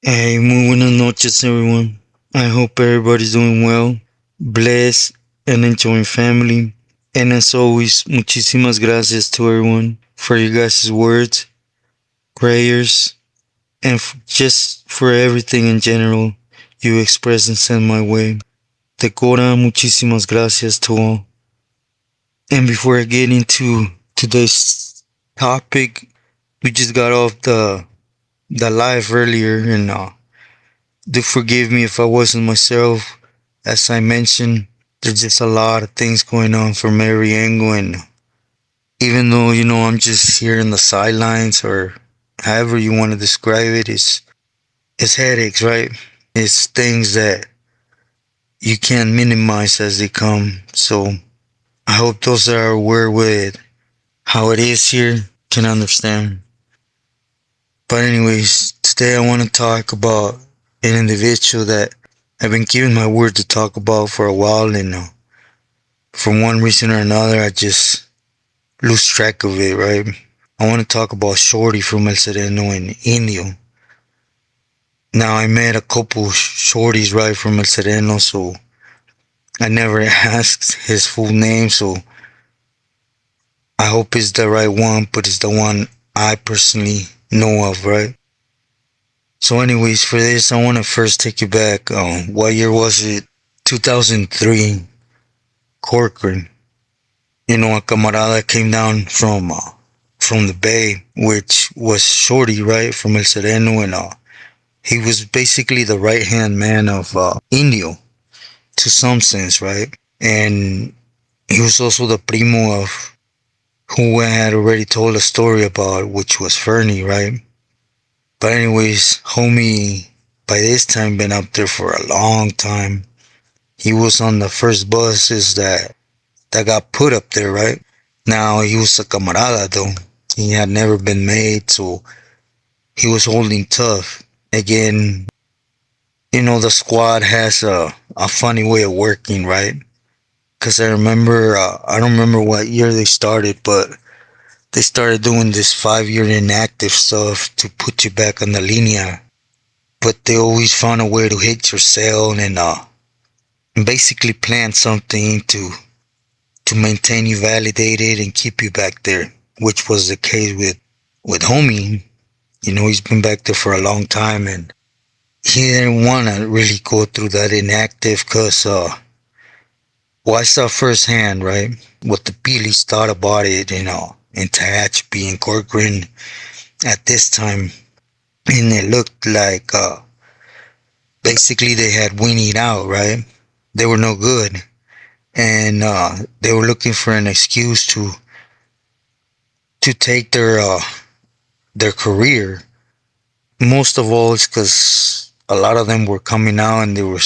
Hey, muy buenas noches, everyone. I hope everybody's doing well, blessed, and enjoying family. And as always, muchísimas gracias to everyone for your guys' words, prayers, and just for everything in general you express and send my way. Decora, muchísimas gracias to all. And before I get into today's topic, we just got off the live earlier, and do forgive me if I wasn't myself. As I mentioned, there's just a lot of things going on from every angle, and even though I'm just here in the sidelines, or however you want to describe it, it's headaches, right? It's things that you can't minimize as they come. So I hope those that are aware with how it is here can understand. But anyways, today I want to talk about an individual that I've been given my word to talk about for a while, and for one reason or another, I just lose track of it, right? I want to talk about Shorty from El Sereno and Indio. Now, I met a couple shorties, right, from El Sereno, so I never asked his full name, so I hope it's the right one, but it's the one I personally know of, right? So, anyways, for this, I want to first take you back. What year was it? 2003, Corcoran. A camarada came down from the Bay, which was Shorty, right, from El Sereno, and he was basically the right hand man of Indio, to some sense, right? And he was also the primo of who I had already told a story about, which was Fernie, right? But anyways, homie, by this time been up there for a long time. He was on the first buses that got put up there, right? Now he was a camarada though. He had never been made, so he was holding tough. Again, the squad has a funny way of working, right? Because I don't remember what year they started, but they started doing this 5 year inactive stuff to put you back on the linea. But they always found a way to hit your cell, and basically plan something to maintain you validated and keep you back there, which was the case with homie. He's been back there for a long time, and he didn't want to really go through that inactive because, well, I saw firsthand, right, what the Bealeys thought about it, in Tehachapi and Corcoran at this time. And it looked like, basically they had weaned out, right? They were no good. And, they were looking for an excuse to take their career. Most of all, it's because a lot of them were coming out and they were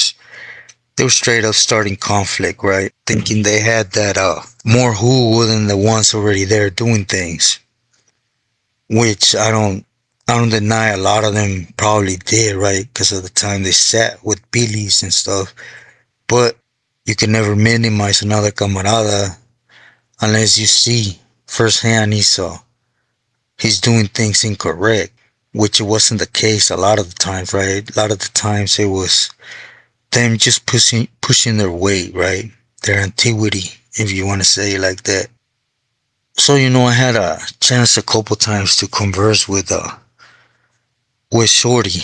straight up starting conflict, right? Thinking they had that more who than the ones already there doing things, which I don't deny a lot of them probably did, right? Because of the time they sat with Billies and stuff. But you can never minimize another camarada unless you see firsthand he's doing things incorrect, which it wasn't the case a lot of the times, right? A lot of the times it was them just pushing their weight, right? Their antiquity, if you want to say it like that. So I had a chance a couple times to converse with Shorty.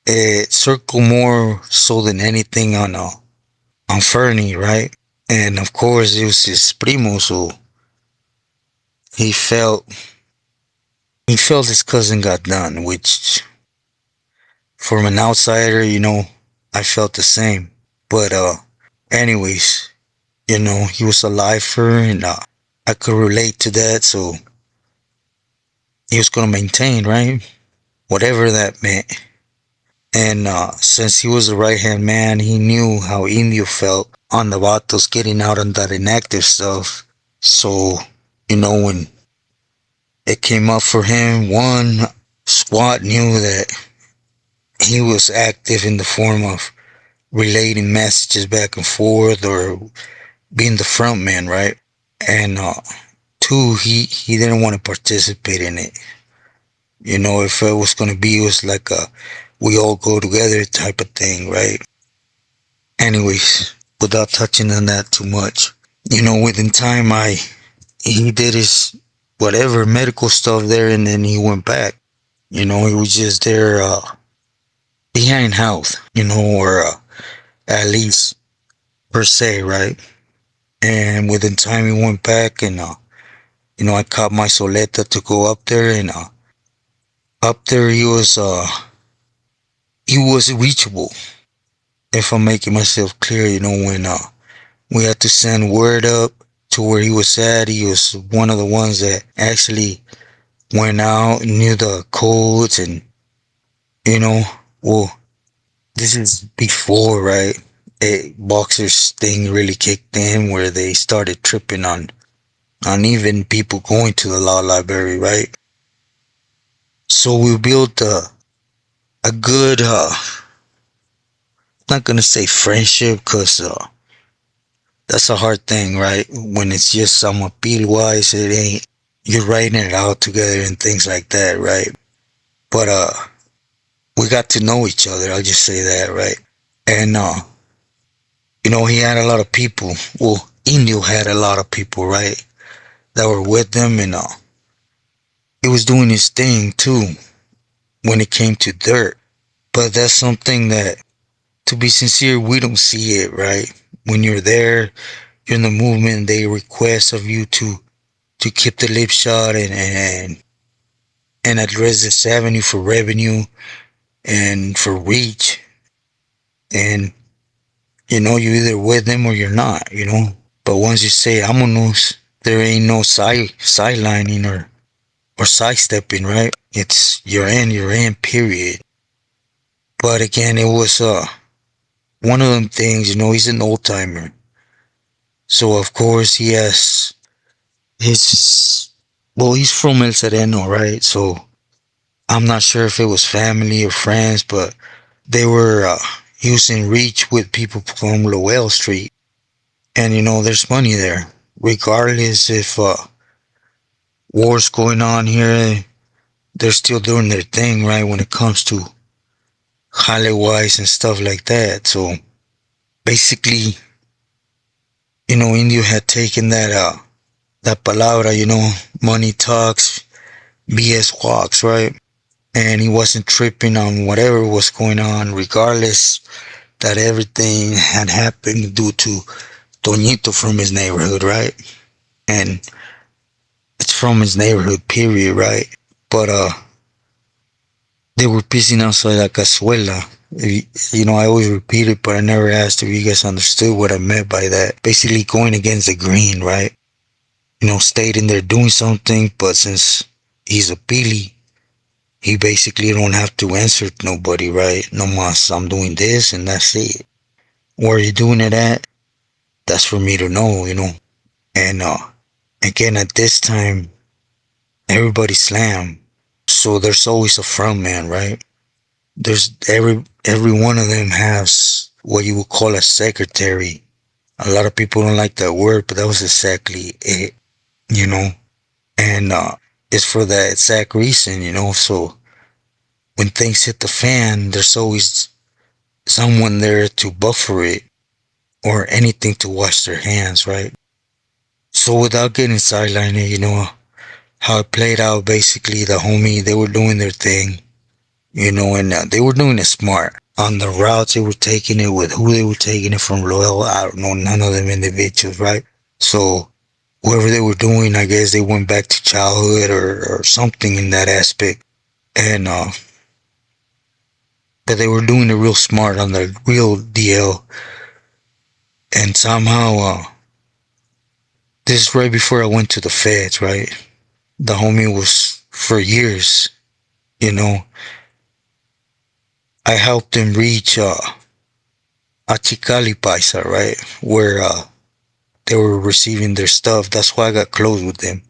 It circled more so than anything on Fernie, right? And of course it was his primo, so he felt he felt his cousin got done, which from an outsider, I felt the same. But anyways, he was a lifer, and I could relate to that, so he was gonna maintain, right? Whatever that meant. And since he was the right hand man, he knew how Indio felt on the vatos getting out on that inactive stuff. So, when it came up for him, one squad knew that he was active in the form of relating messages back and forth or being the front man, right? And two, he didn't want to participate in it. If it was going to be, it was like we all go together type of thing, right? Anyways, without touching on that too much, within time, he did his whatever medical stuff there, and then he went back. He was just there, behind health, or at least per se, right? And within time, he went back, and I caught my soleta to go up there, and up there he was reachable. If I'm making myself clear, when we had to send word up to where he was at, he was one of the ones that actually went out and knew the codes, and you know, well, this is before, right? A boxer's thing really kicked in, where they started tripping on even people going to the law library, right? So we built a good, not gonna say friendship, cause that's a hard thing, right? When it's just somewhat beat wise, it ain't. You're writing it out together and things like that, right? But we got to know each other. I'll just say that, right? And he had a lot of people. Well, Indio had a lot of people, right, that were with him, and he was doing his thing too when it came to dirt. But that's something that, to be sincere, we don't see it, right? When you're there, you're in the movement. They request of you to keep the lip shot and address this avenue for revenue and for reach. And you're either with them or you're not. But once you say "Amonos," there ain't no sidelining or sidestepping, right? It's you're in, period. But again, it was one of them things. He's an old timer, so of course he has his. Well, he's from El Sereno, right? So I'm not sure if it was family or friends, but they were. He was in reach with people from Lowell Street, and there's money there, regardless if war's going on here. They're still doing their thing, right? When it comes to Hollywood and stuff like that. So basically, Indio had taken that palabra, money talks, BS walks, right? And he wasn't tripping on whatever was going on, regardless that everything had happened due to Toñito from his neighborhood, right? And it's from his neighborhood, period, right? But they were pissing outside la cazuela. I always repeat it, but I never asked if you guys understood what I meant by that. Basically going against the green, right? Stating they're doing something, but since he's a pili, he basically don't have to answer to nobody, right? No mas, I'm doing this and that's it. Where you doing it at? That's for me to know, And again, at this time, everybody slam. So there's always a front man, right? There's every one of them has what you would call a secretary. A lot of people don't like that word, but that was exactly it, And it's for that exact reason, So when things hit the fan, there's always someone there to buffer it or anything to wash their hands, right? So without getting sidelined, how it played out, basically the homie, they were doing their thing, and they were doing it smart. On the routes they were taking it, with who they were taking it from, Loyal, I don't know, none of them individuals, right? So whoever they were doing, I guess they went back to childhood or something in that aspect. And but they were doing it real smart on the real DL. And somehow, this is right before I went to the feds, right? The homie was, for years, I helped him reach Achicali Paisa, right? Where they were receiving their stuff. That's why I got close with them.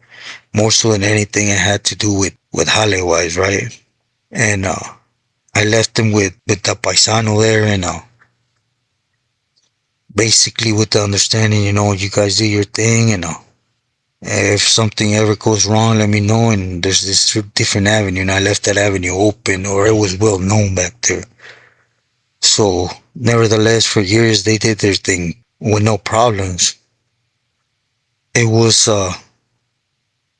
More so than anything, it had to do with Hollywood, right? And I left them with the paisano there, and basically with the understanding, you guys do your thing, and If something ever goes wrong, let me know. And there's this different avenue, and I left that avenue open, or it was well known back there. So, nevertheless, for years they did their thing with no problems. It was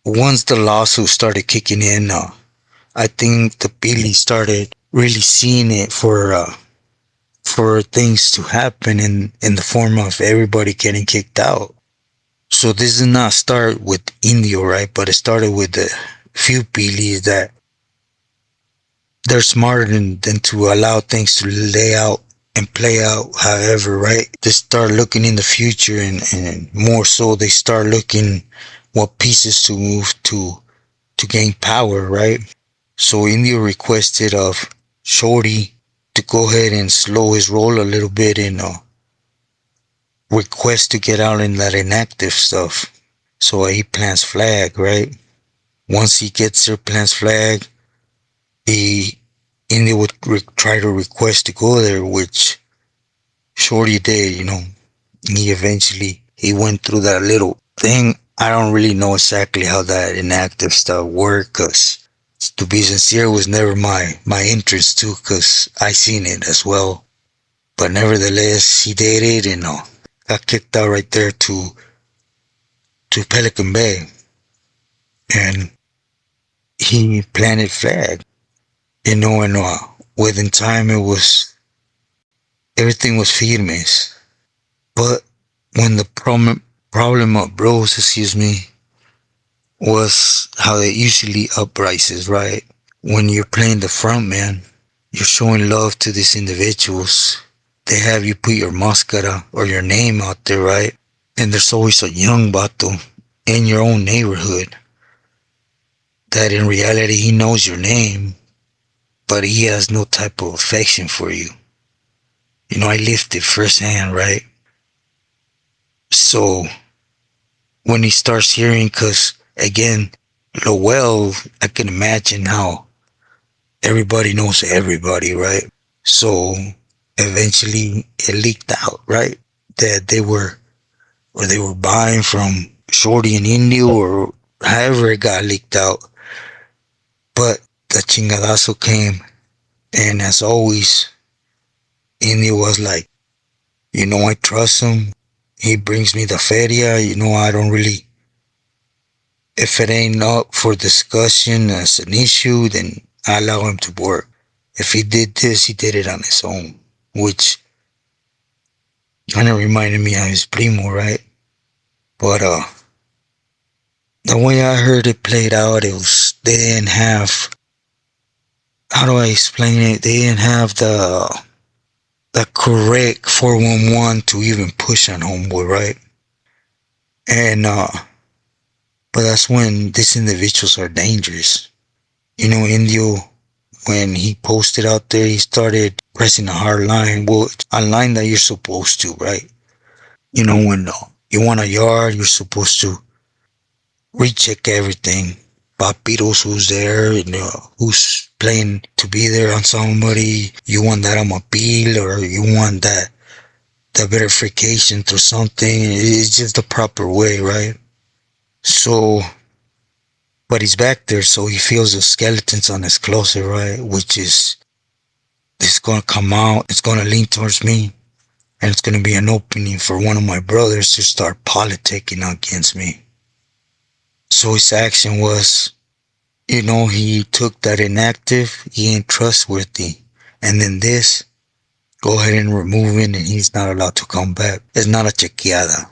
once the lawsuit started kicking in, I think the Billy started really seeing it for things to happen in the form of everybody getting kicked out. So this did not start with Indio, right? But it started with the few Billys that they're smarter than to allow things to lay out and play out however, right? They start looking in the future, and more so they start looking what pieces to move to gain power, right? So Indio requested of Shorty to go ahead and slow his roll a little bit and request to get out in that inactive stuff. So he plants flag, right? Once he gets there, plants flag, he India would try to request to go there, which Shorty did, he went through that little thing. I don't really know exactly how that inactive stuff worked, cause to be sincere, was never my interest too, cause I seen it as well. But nevertheless, he did it and got kicked out right there to Pelican Bay, and he planted flag, and within time it was everything was firmes. But when the problem uprose, was how it usually uprises, right? When you're playing the front man, you're showing love to these individuals. They have you put your mascara or your name out there, right? And there's always a young vato in your own neighborhood that in reality he knows your name, but he has no type of affection for you. I lived it firsthand, right? So when he starts hearing, cause again, Lowell, I can imagine how everybody knows everybody, right? So eventually it leaked out, right? That they were buying from Shorty and Indio, or however it got leaked out. But the chingadazo came, and as always, Indio was like, I trust him. He brings me the feria. I don't really, if it ain't up for discussion as an issue, then I allow him to work. If he did this, he did it on his own, which kind of reminded me of his primo, right? But the way I heard it played out, it was they didn't have. How do I explain it? They didn't have the correct 411 to even push on homeboy, right? And but that's when these individuals are dangerous. Indio, when he posted out there, he started pressing a hard line. Well, a line that you're supposed to, right? When you want a yard, you're supposed to recheck everything. Papitos, who's there, who's playing to be there on somebody. You want that on appeal, or you want that verification through something. It's just the proper way, right? So, but he's back there, so he feels the skeletons on his closet, right? Which is, it's gonna come out, it's gonna lean towards me, and it's gonna be an opening for one of my brothers to start politicking against me. So his action was, he took that inactive, he ain't trustworthy. And then this, go ahead and remove him, and he's not allowed to come back. It's not a chequeada.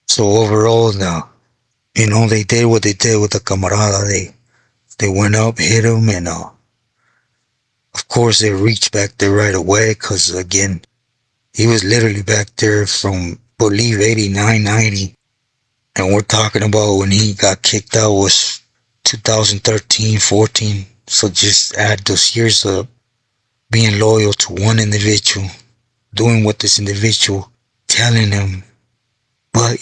So overall, they did what they did with the camarada. They went up, hit him, and of course they reached back there right away, because again, he was literally back there from, I believe, 89, 90. And we're talking about when he got kicked out was 2013, 14. So just add those years up, being loyal to one individual, doing what this individual telling him. But,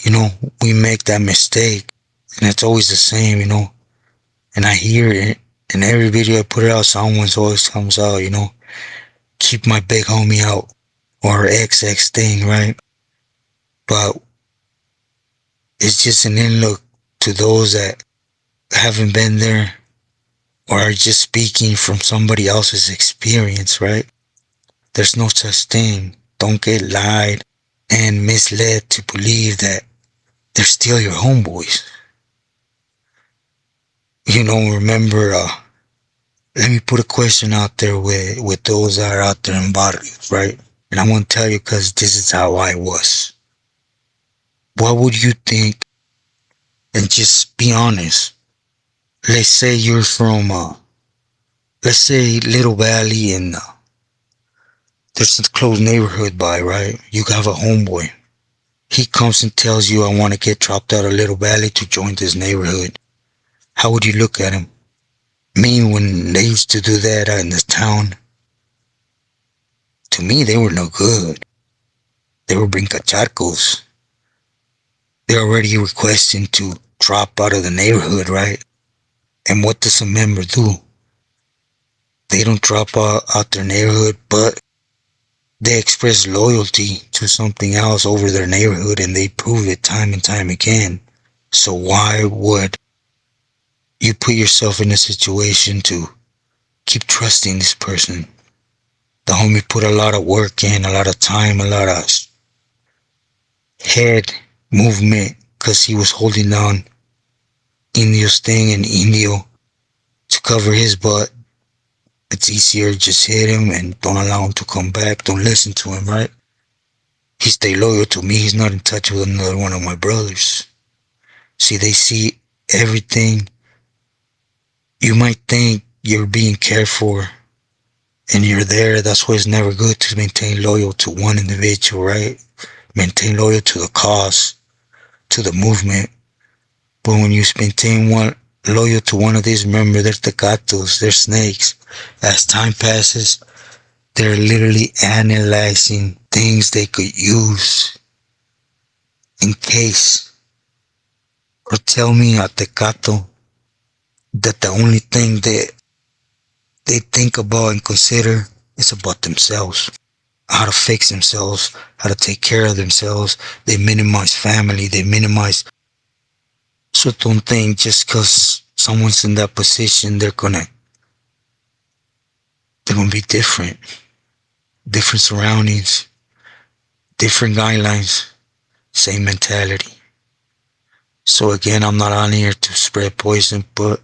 we make that mistake, and it's always the same, and I hear it, and every video I put it out, someone's always comes out, keep my big homie out, or XX thing, right? But it's just an in look to those that haven't been there or are just speaking from somebody else's experience, right? There's no such thing. Don't get lied and misled to believe that they're still your homeboys. Remember, let me put a question out there with those that are out there in barrios, right? And I want to tell you because this is how I was. What would you think? And just be honest. Let's say you're from, let's say Little Valley and there's a close neighborhood by, right? You have a homeboy. He comes and tells you, I want to get dropped out of Little Valley to join this neighborhood. How would you look at him? Me, when they used to do that in this town, to me, they were no good. They were brincacharcos. They're already requesting to drop out of the neighborhood, right? And what does a member do? They don't drop out their neighborhood, but they express loyalty to something else over their neighborhood, and they prove it time and time again. So why would you put yourself in a situation to keep trusting this person? The homie put a lot of work in, a lot of time, a lot of head movement, because he was holding down Indio's thing and Indio to cover his butt. It's easier to just hit him and don't allow him to come back. Don't listen to him, right? He stayed loyal to me. He's not in touch with another one of my brothers. See, they see everything. You might think you're being cared for and you're there. That's why it's never good to maintain loyal to one individual, right? Maintain loyal to the cause, to the movement. But when you maintain loyal to one of these, remember, they're tecatos, they're snakes. As time passes, they're literally analyzing things they could use in case. Or tell me, a tecato, that the only thing that they think about and consider is about themselves. How to fix themselves, how to take care of themselves. They minimize family, they minimize. So don't think just because someone's in that position, they're gonna be different. Different surroundings, different guidelines, same mentality. So again, I'm not on here to spread poison, but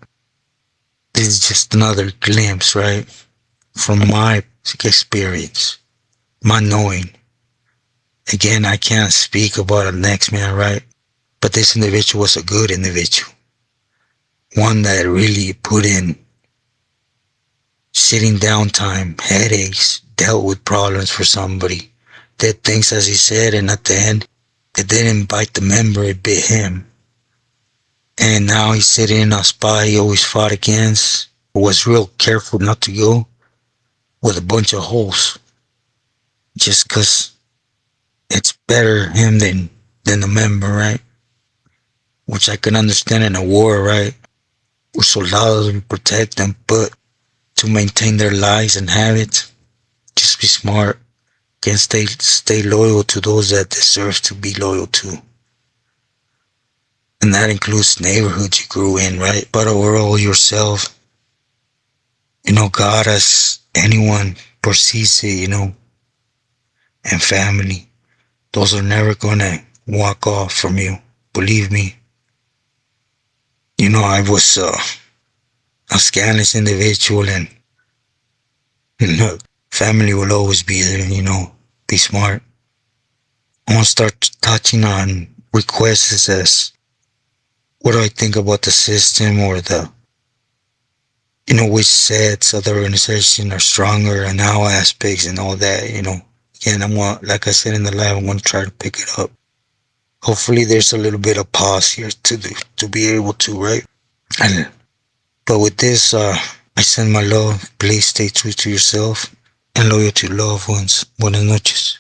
this is just another glimpse, right? From my experience, my knowing. Again, I can't speak about the next man, right? But this individual was a good individual. One that really put in sitting down time, headaches, dealt with problems for somebody, did things as he said, and at the end, it didn't bite the member, it bit him. And now he's sitting in a spot he always fought against, was real careful not to go, with a bunch of holes. Just cause it's better him than the member, right? Which I can understand in a war, right? With soldados, we protect them, but to maintain their lives and habits, just be smart. Can stay loyal to those that deserve to be loyal to. And that includes neighborhoods you grew in, right? But overall yourself. God as anyone perceives it, and family. Those are never gonna walk off from you. Believe me. I was a scandalous individual, and look, family will always be there, be smart. I want to start touching on requests as what do I think about the system, or which sets of the organization are stronger and how aspects and all that, Again, like I said in the live, I'm going to try to pick it up. Hopefully there's a little bit of pause here to be able to, right? But with this, I send my love. Please stay true to yourself and loyal to loved ones. Buenas noches.